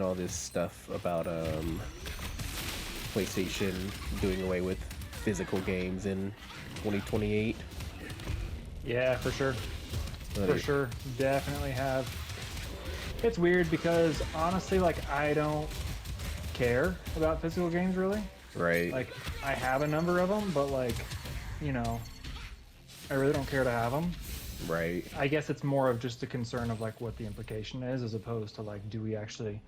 all this stuff about PlayStation doing away with physical games in 2028. Yeah, for sure. But For sure. Definitely have. It's weird because honestly, like, I don't care about physical games really. right, Like, I have a number of them, but like, you know, I really don't care to have them. right, I guess it's more of just a concern of like what the implication is, as opposed to like, do we actually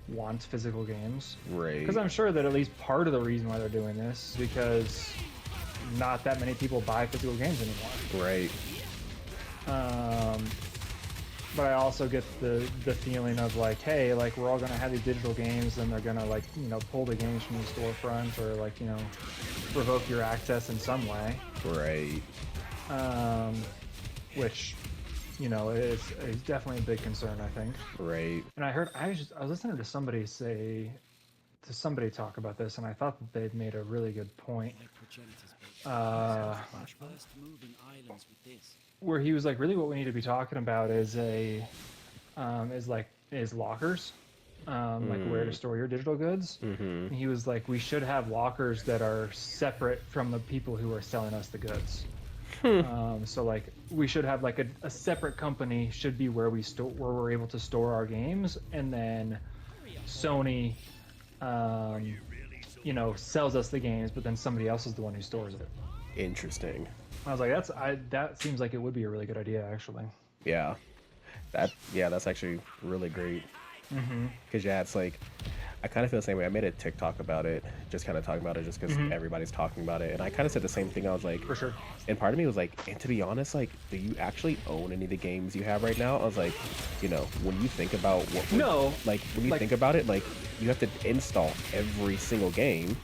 want physical games? Because right, I'm sure that at least part of the reason why they're doing this is because not that many people buy physical games anymore. right. Um, but I also get the feeling of like, hey, like we're all gonna have these digital games, and they're gonna like pull the games from the storefront or like revoke your access in some way, Right. um, which is definitely a big concern, I think. Right. And I was listening to somebody talk about this, and I thought that they'd made a really good point. Uh, where he was like, really, what we need to be talking about is is lockers, like where to Mm. store your digital goods. Mm-hmm. And he was like, we should have lockers that are separate from the people who are selling us the goods. Hmm. So like we should have like a separate company should be where where we're able to store our games, and then Sony, um, sells us the games, but then somebody else is the one who stores it. Interesting. I was like, that seems like it would be a really good idea, actually. Yeah. That's actually really great. Mm-hmm. Cause yeah, it's like I kind of feel the same way. I made a TikTok about it, just kind of talking about it, just because Mm-hmm. everybody's talking about it, and I kind of said the same thing. I was like, For sure. and part of me was like, and to be honest, like, do you actually own any of the games you have right now? I was like, when you think about No, like, when you like, think about it, like, you have to install every single game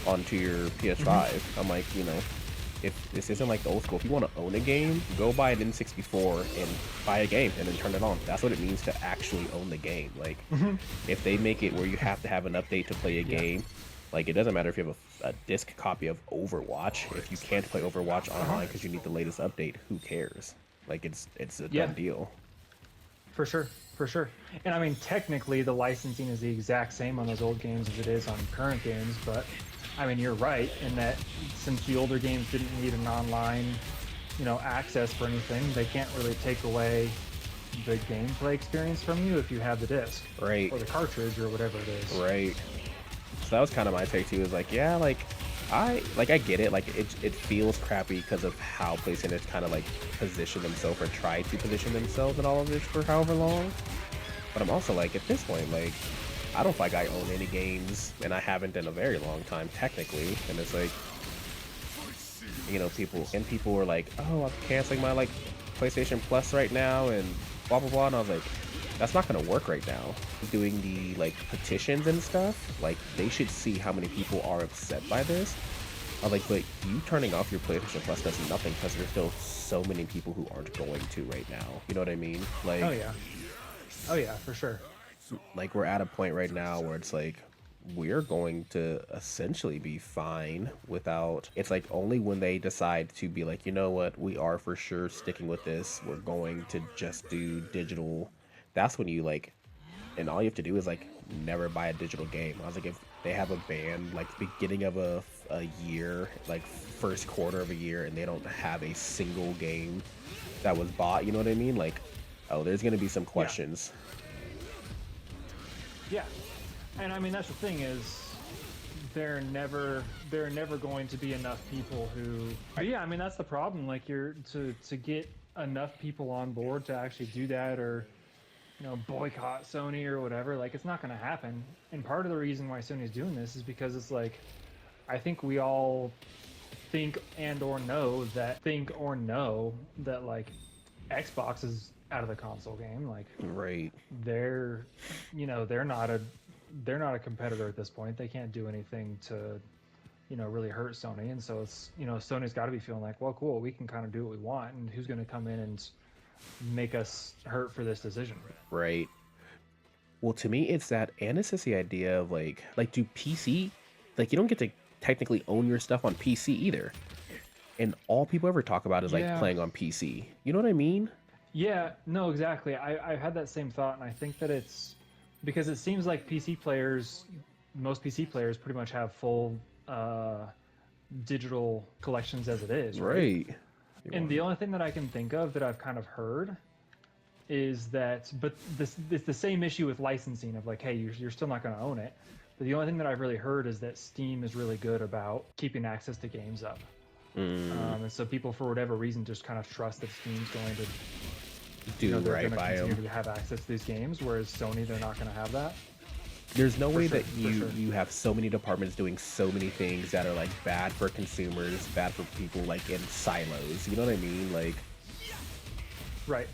onto your mm-hmm. PS5. I'm like, if this isn't like the old school, if you want to own a game, go buy an N64 and buy a game and then turn it on. That's what it means to actually own the game. Like, Mm-hmm. if they make it where you have to have an update to play a Yeah. game, like it doesn't matter if you have a disc copy of Overwatch. If you can't play Overwatch Uh-huh. online because you need the latest update, who cares? Like it's a Yeah, done deal. for sure. For sure. And I mean, technically, the licensing is the exact same on those old games as it is on current games, but I mean, you're right in that since the older games didn't need an online, access for anything, they can't really take away the gameplay experience from you if you have the disc Right, or the cartridge or whatever it is. right. So that was kind of my take too. Is like, yeah, like I get it. Like it feels crappy because of how PlayStation has kind of like positioned themselves or tried to position themselves in all of this for however long. But I'm also like, at this point, like, I don't feel like I own any games, and I haven't in a very long time, technically. And it's like, people were like, oh, I'm canceling my like PlayStation Plus right now, and blah blah blah. And I was like, that's not gonna work right now. Doing the like petitions and stuff, like they should see how many people are upset by this. I was like, but you turning off your PlayStation Plus does nothing because there's still so many people who aren't going to right now. You know what I mean? Like, Oh yeah. Oh yeah, for sure. like we're at a point right now where it's like we're going to essentially be fine without, it's like only when they decide to be like, you know what, we are for sure sticking with this, we're going to just do digital. That's when you like, and all you have to do is like never buy a digital game. I was like, if they have a ban like beginning of a year, like first quarter of a year, and they don't have a single game that was bought, you know what I mean? Like, oh, there's gonna be some Yeah. questions. Yeah. And I mean, that's the thing is there are never going to be enough people who. But yeah, I mean that's the problem. Like you're to get enough people on board to actually do that, or boycott Sony or whatever. Like it's not going to happen. And part of the reason why Sony's doing this is because it's like I think we all think or know that like Xbox is out of the console game. Like Right. they're they're not a competitor at this point. They can't do anything to really hurt Sony, and so it's Sony's got to be feeling like, well, cool, we can kind of do what we want, and who's going to come in and make us hurt for this decision? Right. Well, to me, it's that, and it's just the idea of like do PC, like you don't get to technically own your stuff on PC either, and all people ever talk about is like Yeah, playing on PC. You know what I mean? yeah, no, exactly. I've had that same thought, and I think that because it seems like most PC players pretty much have full digital collections as it is, right? Right. And the only thing that I can think of that I've kind of heard is that, but this it's the same issue with licensing of like, hey, you're still not going to own it. But the only thing that I've really heard is that Steam is really good about keeping access to games up. And so people, for whatever reason, just kind of trust that Steam's going to they're right going to by continue them. to have access to these games, whereas Sony, they're not going to have that. There's no way sure, that for you sure. you have so many departments doing so many things that are like bad for consumers, bad for people like in silos. You know what I mean? Like Right.